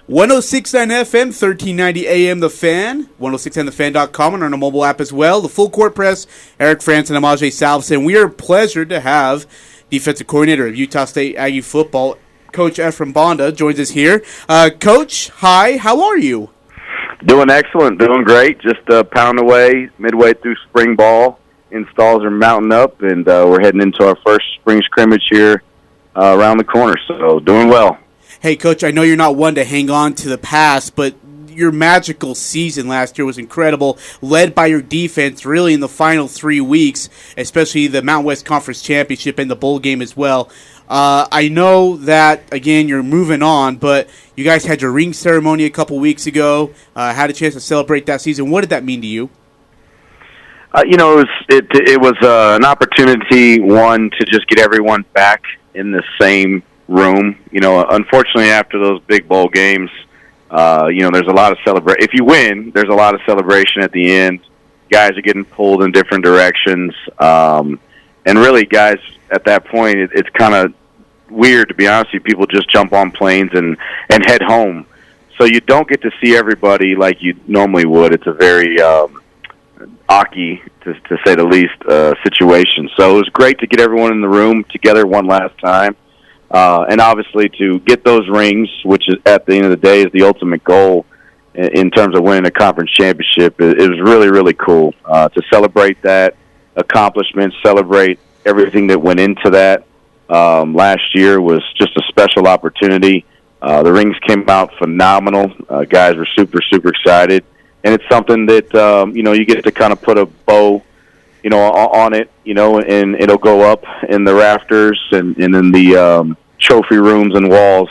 106.9 FM, 1390 AM The Fan, 106.9thefan.com, and on our mobile app as well. The Full Court Press, Eric Frandsen and Ajay Salveson. We are pleasured to have defensive coordinator of Utah State Aggie football, Coach Ephraim Banda, joins us here. Coach, hi, how are you? Doing excellent, doing great. Just a pound away, midway through spring ball. Installs are mounting up, and we're heading into our first spring scrimmage here around the corner, so doing well. Hey, Coach, I know you're not one to hang on to the past, but your magical season last year was incredible, led by your defense really in the final 3 weeks, especially the Mountain West Conference Championship and the bowl game as well. I know that, again, you're moving on, but you guys had your ring ceremony a couple weeks ago, had a chance to celebrate that season. What did that mean to you? It was an opportunity, one, to just get everyone back in the same room. Unfortunately, after those big bowl games, there's a lot of celebration. If you win, there's a lot of celebration at the end. Guys are getting pulled in different directions. And really, guys, at that point, it's kind of weird, to be honest with you. People just jump on planes and head home. So you don't get to see everybody like you normally would. It's a very awky, to say the least, situation. So it was great to get everyone in the room together one last time. And obviously to get those rings, which is at the end of the day is the ultimate goal in terms of winning a conference championship. It was really, really cool to celebrate that accomplishment, celebrate everything that went into that. Last year was just a special opportunity. The rings came out phenomenal. Guys were super, super excited. And it's something that, you get to kind of put a bow on it, and it'll go up in the rafters and in the trophy rooms and walls,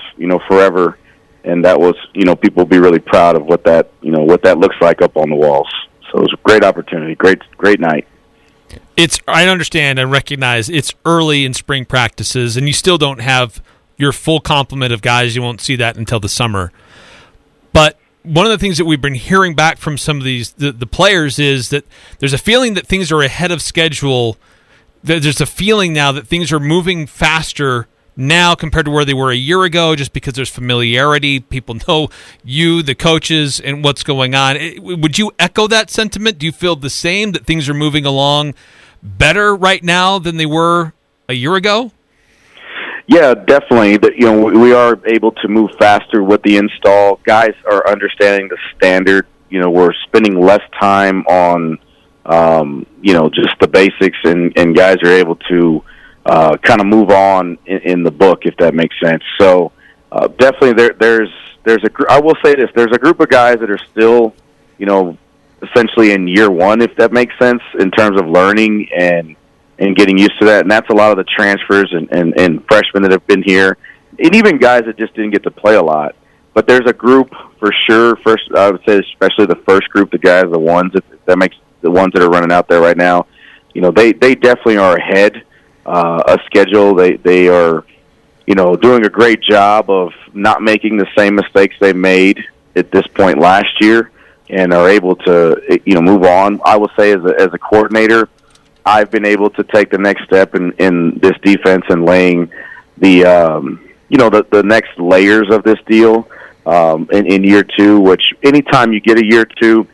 forever. And that was, people will be really proud of what that looks like up on the walls. So it was a great opportunity, great night. I understand and recognize it's early in spring practices, and you still don't have your full complement of guys. You won't see that until the summer. But one of the things that we've been hearing back from some of the players is that there's a feeling that things are ahead of schedule. There's a feeling now that things are moving faster now compared to where they were a year ago, just because there's familiarity. People know you, the coaches, and what's going on. Would you echo that sentiment? Do you feel the same, that things are moving along better right now than they were a year ago? Yeah, definitely. We are able to move faster with the install. Guys are understanding the standard. We're spending less time on, just the basics, and guys are able to kind of move on in the book, if that makes sense. So definitely, I will say this: there's a group of guys that are still, essentially in year one, if that makes sense, in terms of learning and getting used to that. And that's a lot of the transfers and freshmen that have been here, and even guys that just didn't get to play a lot. But there's a group for sure. First, I would say especially the first group, the guys, the ones that are running out there right now, they definitely are ahead of schedule. They are, doing a great job of not making the same mistakes they made at this point last year, and are able to, move on. I will say as a coordinator, I've been able to take the next step in this defense and laying the next layers of this deal in year two, which anytime you get a year two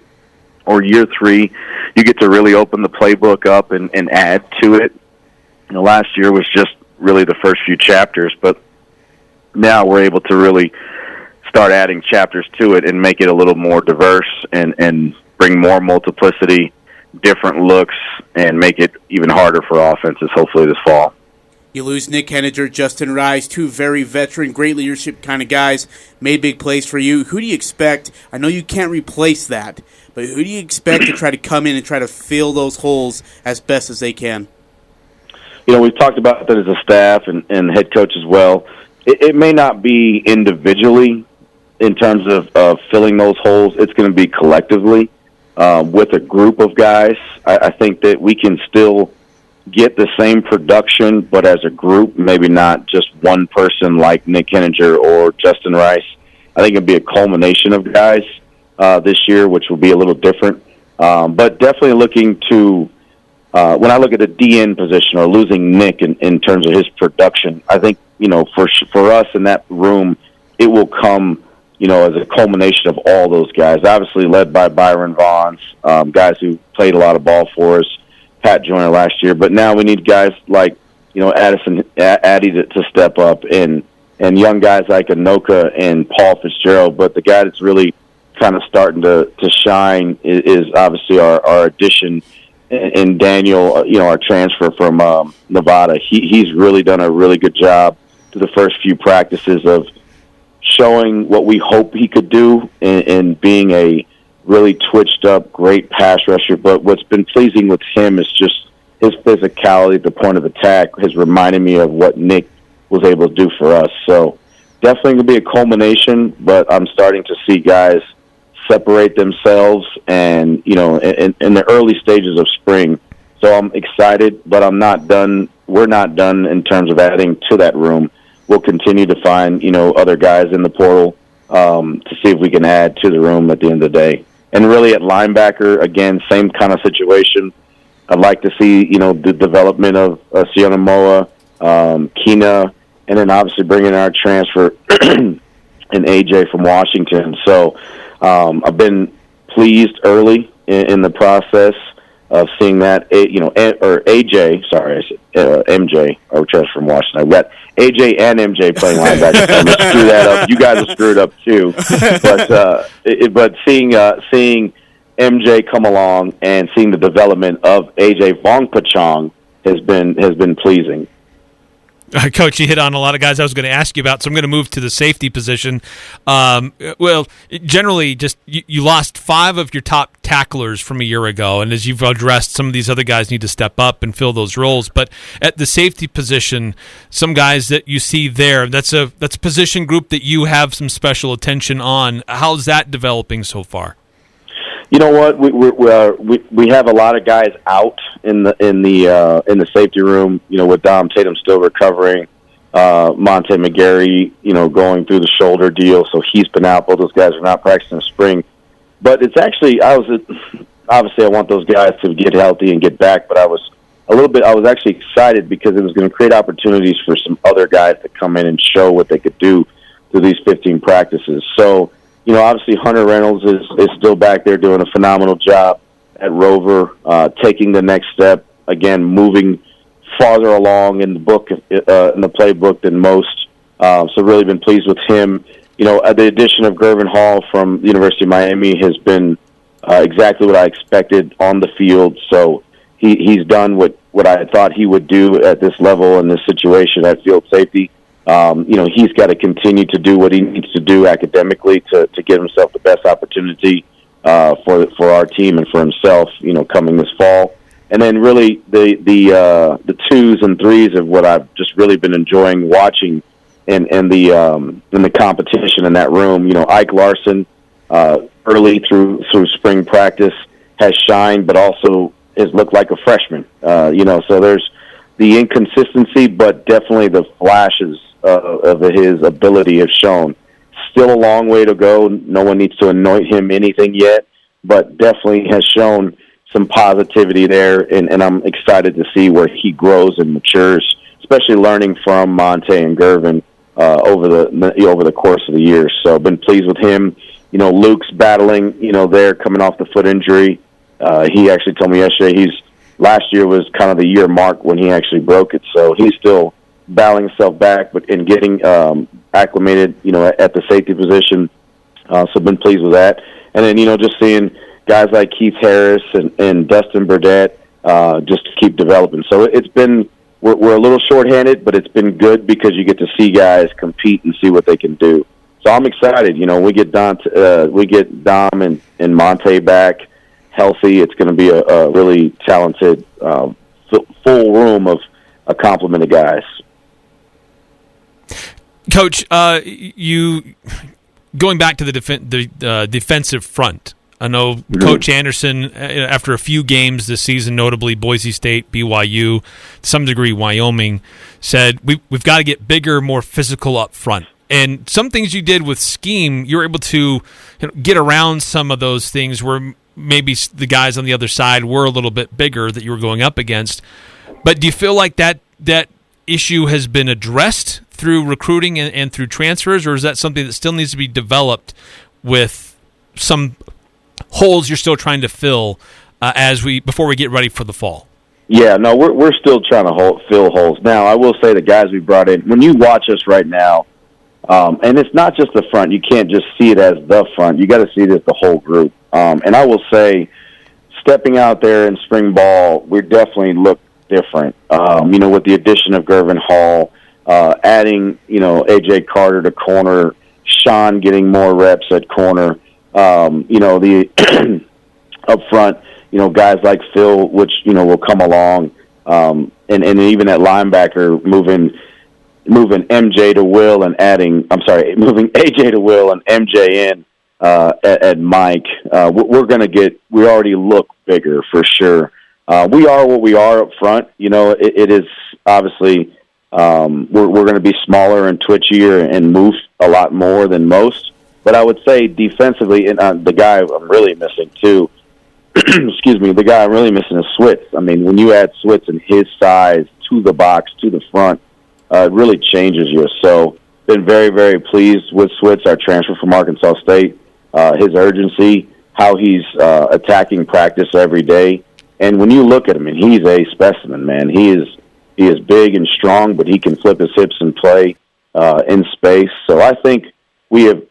or year three, you get to really open the playbook up and add to it. Last year was just really the first few chapters, but now we're able to really start adding chapters to it and make it a little more diverse and bring more multiplicity, different looks, and make it even harder for offenses, hopefully, this fall. You lose Nick Henninger, Justin Rice, two very veteran, great leadership kind of guys, made big plays for you. Who do you expect? I know you can't replace that, but who do you expect to try to come in and try to fill those holes as best as they can? We've talked about that as a staff and head coach as well. It may not be individually in terms of filling those holes. It's going to be collectively. With a group of guys, I think that we can still get the same production, but as a group, maybe not just one person like Nick Henninger or Justin Rice. I think it'll be a culmination of guys this year, which will be a little different. But definitely looking to, when I look at the DN position or losing Nick in terms of his production, I think, for us in that room, it will come, as a culmination of all those guys, obviously led by Byron Vaughns, guys who played a lot of ball for us, Pat Joyner last year. But now we need guys like, Addy to step up, and young guys like Anoka and Paul Fitzgerald. But the guy that's really kind of starting to shine is obviously our addition in Daniel, our transfer from Nevada. He's really done a really good job through the first few practices of showing what we hope he could do in being a really twitched up, great pass rusher. But what's been pleasing with him is just his physicality at the point of attack has reminded me of what Nick was able to do for us. So definitely going to be a culmination, but I'm starting to see guys separate themselves and, in the early stages of spring. So I'm excited, but I'm not done. We're not done in terms of adding to that room. We'll continue to find, other guys in the portal to see if we can add to the room at the end of the day. And really at linebacker, again, same kind of situation. I'd like to see, the development of Siona Moa, Kina, and then obviously bringing our transfer and Ajay from Washington. So I've been pleased early in the process of seeing that, AJ, sorry, MJ, our transfer from Washington. I've got AJ and MJ playing linebacker. I'm going to screw that up. You guys have screwed up too. But seeing MJ come along and seeing the development of AJ Vongpachong has been pleasing. Coach, you hit on a lot of guys I was going to ask you about, so I'm going to move to the safety position. Generally, just you lost 5 of your top tacklers from a year ago, and as you've addressed, some of these other guys need to step up and fill those roles. But at the safety position, some guys that you see there, that's a position group that you have some special attention on. How's that developing so far? You know what? We have a lot of guys out in the safety room. With Dom Tatum still recovering, Monte McGarry, going through the shoulder deal, so he's been out. Both those guys are not practicing in spring. But it's actually obviously I want those guys to get healthy and get back. But I was actually excited because it was going to create opportunities for some other guys to come in and show what they could do through these 15 practices. So. Obviously Hunter Reynolds is still back there doing a phenomenal job at Rover, taking the next step, again, moving farther along in the playbook than most. So really been pleased with him. The addition of Gervin Hall from the University of Miami has been exactly what I expected on the field. So he's done what I thought he would do at this level in this situation at field safety. He's got to continue to do what he needs to do academically to give himself the best opportunity for our team and for himself, coming this fall. And then really the 2s and 3s of what I've just really been enjoying watching in the competition in that room. Ike Larson early through spring practice has shined, but also has looked like a freshman. So there's the inconsistency, but definitely the flashes of his ability have shown. Still a long way to go. No one needs to anoint him anything yet, but definitely has shown some positivity there, and I'm excited to see where he grows and matures, especially learning from Monte and Gervin over the course of the year. So I've been pleased with him. Luke's battling, there coming off the foot injury. He actually told me yesterday last year was kind of the year mark when he actually broke it, so he's still battling himself back, but in getting acclimated, at the safety position. So been pleased with that. And then, just seeing guys like Keith Harris and Dustin Burdett just to keep developing. So it's been, we're a little shorthanded, but it's been good because you get to see guys compete and see what they can do. So I'm excited. We get Dom and Monte back healthy. It's going to be a really talented, full room of a complement of guys. Coach, you going back to the defensive front. I know Coach Anderson, after a few games this season, notably Boise State, BYU, to some degree Wyoming, said we've got to get bigger, more physical up front. And some things you did with scheme, you were able to get around some of those things where maybe the guys on the other side were a little bit bigger that you were going up against. But do you feel like that issue has been addressed through recruiting and through transfers, or is that something that still needs to be developed with some holes you're still trying to fill before we get ready for the fall? Yeah, no, we're still trying to fill holes. Now, I will say the guys we brought in, when you watch us right now, and it's not just the front. You can't just see it as the front. You got to see it as the whole group. And I will say, stepping out there in spring ball, we definitely look different. With the addition of Gervin Hall, adding, Ajay Carter to corner, Sean getting more reps at corner, the up front, guys like Phil, which, will come along, and even at linebacker, moving MJ to Will and moving AJ to Will and MJ in at Mike. We already look bigger for sure. We are what we are up front. It is obviously, we're going to be smaller and twitchier and move a lot more than most. But I would say defensively, and the guy I'm really missing too, excuse me, the guy I'm really missing is Switz. I mean, when you add Switz and his size to the box, to the front, it really changes you. So, been very, very pleased with Switz, our transfer from Arkansas State, his urgency, how he's attacking practice every day. And when you look at him, and he's a specimen, man. He is big and strong, but he can flip his hips and play in space. So I think we have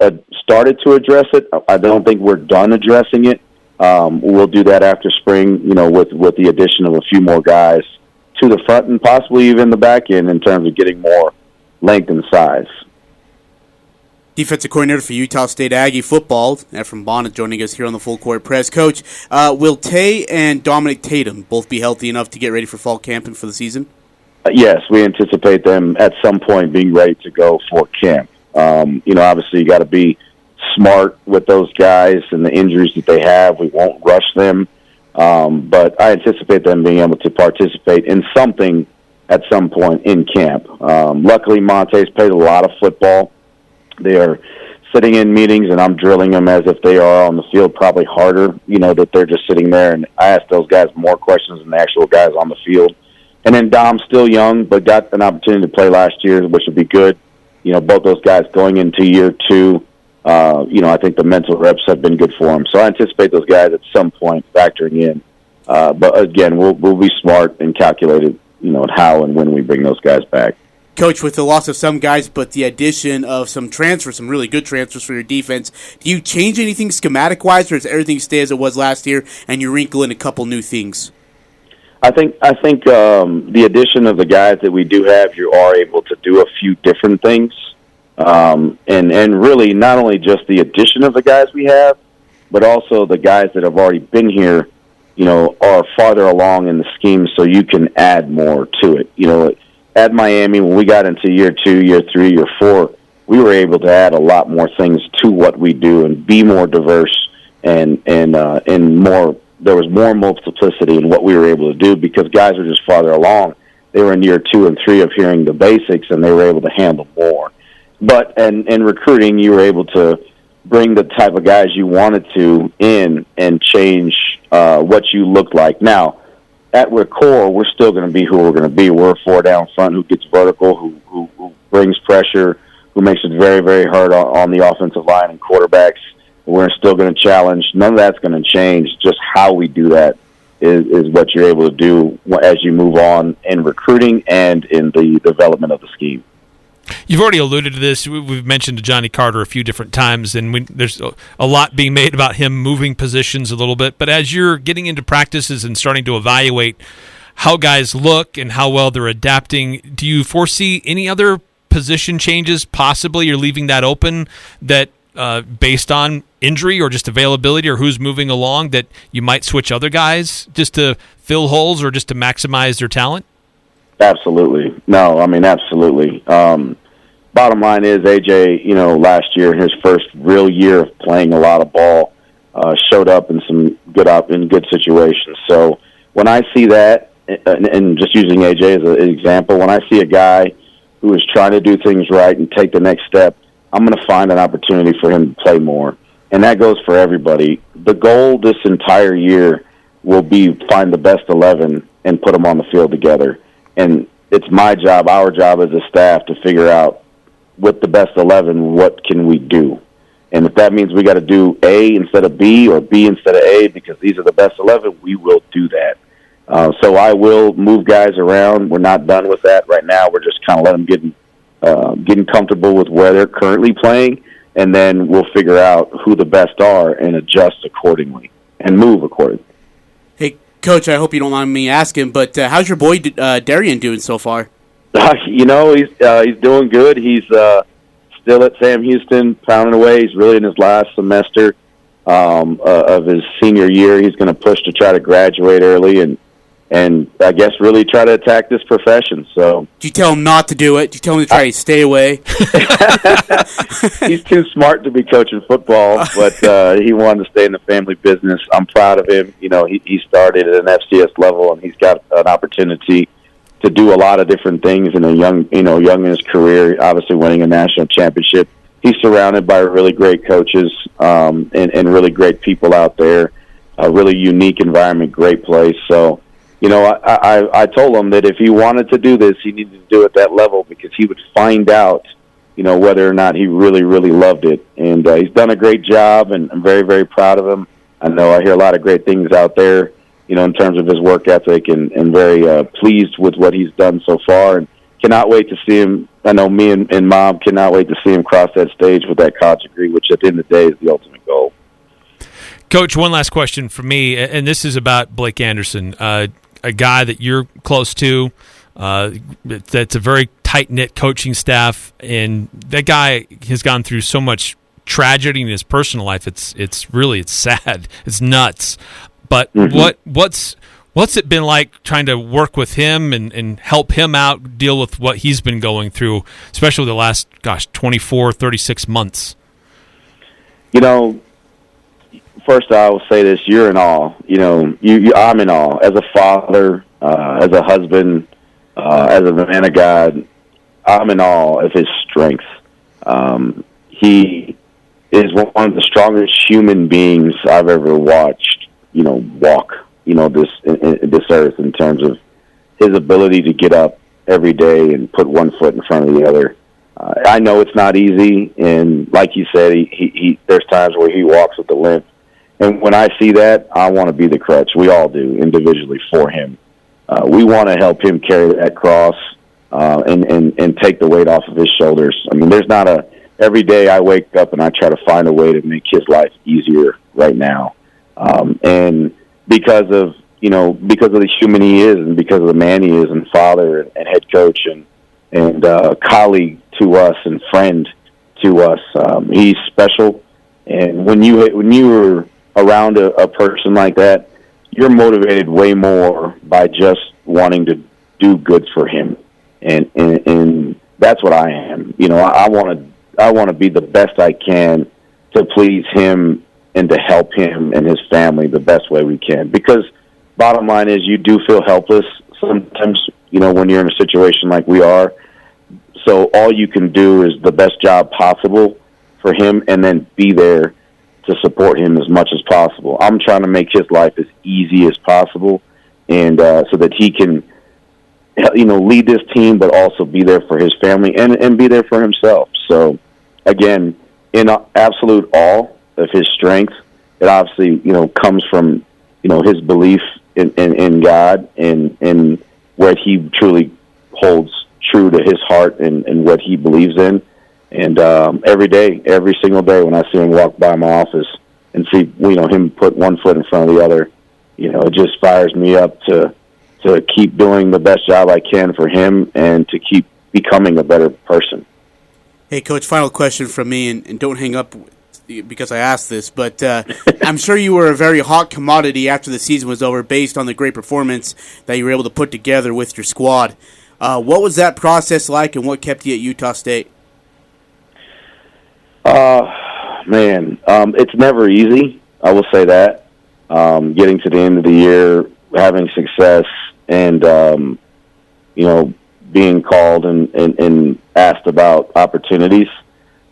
started to address it. I don't think we're done addressing it. We'll do that after spring, with the addition of a few more guys to the front and possibly even the back end in terms of getting more length and size. Defensive coordinator for Utah State Aggie football, Ephraim Banda, joining us here on the Full Court Press. Coach, will Tay and Dominic Tatum both be healthy enough to get ready for fall camp and for the season? Yes, we anticipate them at some point being ready to go for camp. Obviously you got to be smart with those guys and the injuries that they have. We won't rush them. But I anticipate them being able to participate in something at some point in camp. Luckily, Monte's played a lot of football. They are sitting in meetings, and I'm drilling them as if they are on the field, probably harder, that they're just sitting there. And I ask those guys more questions than the actual guys on the field. And then Dom's still young, but got an opportunity to play last year, which would be good. Both those guys going into year two, I think the mental reps have been good for them. So I anticipate those guys at some point factoring in. But again, we'll be smart and calculated, how and when we bring those guys back. Coach, with the loss of some guys, but the addition of some transfers, some really good transfers for your defense, do you change anything schematic-wise, or does everything stay as it was last year and you wrinkle in a couple new things? I think the addition of the guys that we do have, you are able to do a few different things. And really not only just the addition of the guys we have, but also the guys that have already been here, are farther along in the scheme, so you can add more to it. At Miami, when we got into year 2, year 3, year 4, we were able to add a lot more things to what we do and be more diverse and more. There was more multiplicity in what we were able to do because guys were just farther along. They were in year 2 and 3 of hearing the basics, and they were able to handle more. But in recruiting, you were able to bring the type of guys you wanted to in and change what you looked like. Now, at our core, we're still going to be who we're going to be. We're a 4 down front who gets vertical, who brings pressure, who makes it very, very hard on the offensive line and quarterbacks. We're still going to challenge. None of that's going to change. Just how we do that is what you're able to do as you move on in recruiting and in the development of the scheme. You've already alluded to this. We've mentioned Johnny Carter a few different times, and there's a lot being made about him moving positions a little bit. But as you're getting into practices and starting to evaluate how guys look and how well they're adapting, do you foresee any other position changes possibly? You're leaving that open that based on injury or just availability or who's moving along, that you might switch other guys just to fill holes or just to maximize their talent? Absolutely. No, I mean, absolutely. Bottom line is AJ, last year, his first real year of playing a lot of ball, showed up in some good situations. So when I see that, and just using AJ as an example, when I see a guy who is trying to do things right and take the next step, I'm going to find an opportunity for him to play more. And that goes for everybody. The goal this entire year will be find the best 11 and put them on the field together. And it's my job, our job as a staff, to figure out with the best 11, what can we do? And if that means we got to do A instead of B or B instead of A because these are the best 11, we will do that. So I will move guys around. We're not done with that right now. We're just kind of letting them getting comfortable with where they're currently playing, and then we'll figure out who the best are and adjust accordingly and move accordingly. Hey, Coach, I hope you don't mind me asking, but how's your boy Darian doing so far? He's doing good. He's still at Sam Houston, pounding away. He's really in his last semester of his senior year. He's going to push to try to graduate early and I guess really try to attack this profession. So, do you tell him not to do it? Do you tell him to try to stay away? He's too smart to be coaching football, but he wanted to stay in the family business. I'm proud of him. He started at an FCS level, and he's got an opportunity to do a lot of different things in a young in his career. Obviously, winning a national championship. He's surrounded by really great coaches and really great people out there. A really unique environment, great place. So. I told him that if he wanted to do this, he needed to do it at that level because he would find out, whether or not he really, really loved it. And he's done a great job, and I'm very, very proud of him. I hear a lot of great things out there, in terms of his work ethic, and very pleased with what he's done so far. And cannot wait to see him. I know me and Mom cannot wait to see him cross that stage with that college degree, which at the end of the day is the ultimate goal. Coach, one last question for me, and this is about Blake Anderson. A guy that you're close to, that's a very tight-knit coaching staff, and that guy has gone through so much tragedy in his personal life. It's sad. It's nuts. But what's it been like trying to work with him and help him out, deal with what he's been going through, especially the last, 24, 36 months? First, I will say this: you're in awe. I'm in awe as a father, as a husband, as a man of God. I'm in awe of his strength. He is one of the strongest human beings I've ever watched. Walk. This earth in terms of his ability to get up every day and put one foot in front of the other. I know it's not easy, and like you said, he there's times where he walks with a limp. And when I see that, I want to be the crutch. We all do, individually, for him. We want to help him carry that cross and take the weight off of his shoulders. There's not every day I wake up and I try to find a way to make his life easier right now. And because of the human he is, and because of the man he is, and father and head coach and colleague to us and friend to us, he's special. And when you're around a person like that, you're motivated way more by just wanting to do good for him, and that's what I am. I want to be the best I can to please him and to help him and his family the best way we can. Because bottom line is, you do feel helpless sometimes, when you're in a situation like we are. So all you can do is the best job possible for him, and then be there to support him as much as possible. I'm trying to make his life as easy as possible, and so that he can, lead this team, but also be there for his family and be there for himself. So, again, in absolute awe of his strength, it obviously, comes from, his belief in God and what he truly holds true to his heart and what he believes in. And every single day when I see him walk by my office and see, him put one foot in front of the other, it just fires me up to keep doing the best job I can for him and to keep becoming a better person. Hey, Coach, final question from me, and don't hang up because I asked this, but I'm sure you were a very hot commodity after the season was over based on the great performance that you were able to put together with your squad. What was that process like, and what kept you at Utah State? It's never easy. I will say that. Getting to the end of the year, having success, and being called and asked about opportunities.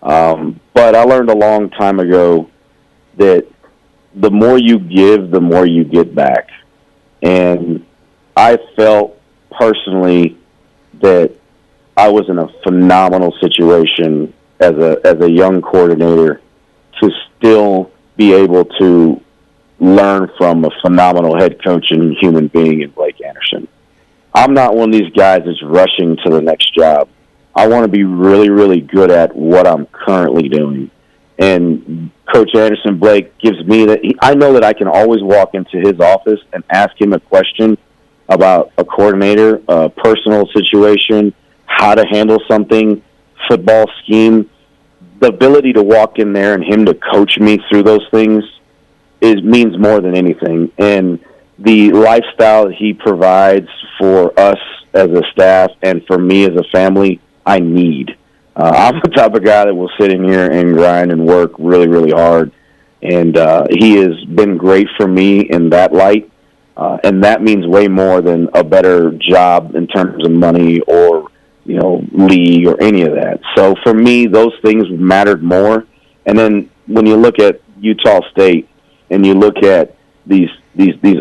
But I learned a long time ago that the more you give, the more you get back. And I felt personally that I was in a phenomenal situation as a young coordinator to still be able to learn from a phenomenal head coach and human being in Blake Anderson. I'm not one of these guys that's rushing to the next job. I want to be really, really good at what I'm currently doing. And Coach Anderson Blake gives me that. I know that I can always walk into his office and ask him a question about a coordinator, a personal situation, how to handle something, football scheme. The ability to walk in there and him to coach me through those things means more than anything. And the lifestyle that he provides for us as a staff and for me as a family, I need. I'm the type of guy that will sit in here and grind and work really, really hard. And he has been great for me in that light. And that means way more than a better job in terms of money or, league or any of that. So for me, those things mattered more. And then when you look at Utah State and you look at these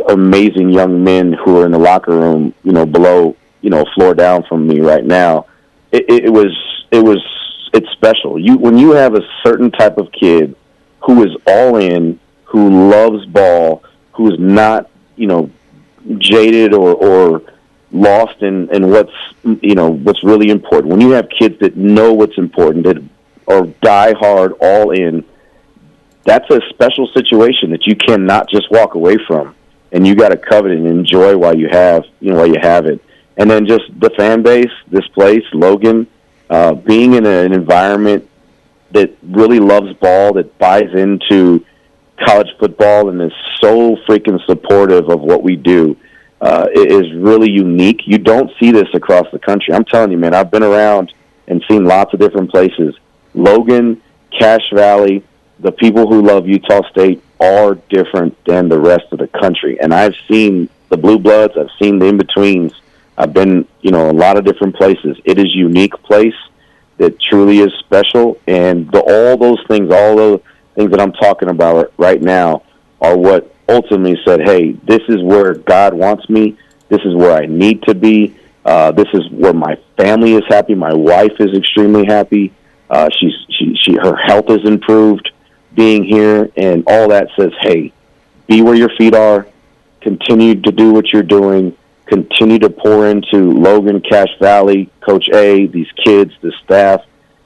amazing young men who are in the locker room, below, floor down from me right now, it's special. When you have a certain type of kid who is all in, who loves ball, who is not, jaded or lost in what's really important. When you have kids that know what's important, that are die hard, all in, that's a special situation that you cannot just walk away from, and you got to covet and enjoy while you have it. And then just the fan base, this place, Logan, being in an environment that really loves ball, that buys into college football and is so freaking supportive of what we do, it is really unique. You don't see this across the country. I'm telling you, man, I've been around and seen lots of different places. Logan, Cache Valley, the people who love Utah State are different than the rest of the country. And I've seen the blue bloods. I've seen the in-betweens. I've been, a lot of different places. It is a unique place that truly is special. And all those things that I'm talking about right now are what ultimately said, hey, this is where God wants me. This is where I need to be. This is where my family is happy. My wife is extremely happy. Her health is improved being here, and all that says, hey, be where your feet are, continue to do what you're doing, continue to pour into Logan, Cache Valley, Coach A, these kids, the staff,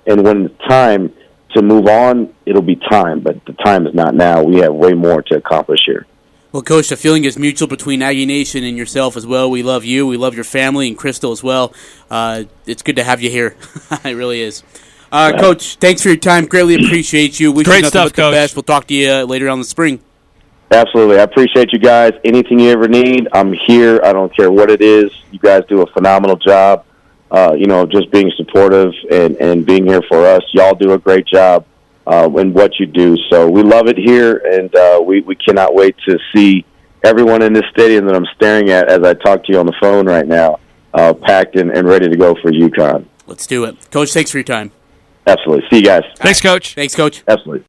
and when it's time to move on, it'll be time, but the time is not now. We have way more to accomplish here. Well, Coach, the feeling is mutual between Aggie Nation and yourself as well. We love you. We love your family and Crystal as well. It's good to have you here. It really is. Coach, thanks for your time. Greatly appreciate you. Wish Great you nothing stuff, but the Coach. best. We'll talk to you later on in the spring. Absolutely. I appreciate you guys. Anything you ever need, I'm here. I don't care what it is. You guys do a phenomenal job, just being supportive and being here for us. Y'all do a great job in what you do. So we love it here, and we cannot wait to see everyone in this stadium that I'm staring at as I talk to you on the phone right now, packed and ready to go for UConn. Let's do it. Coach, thanks for your time. Absolutely. See you guys. Thanks, Coach. Thanks, Coach. Absolutely.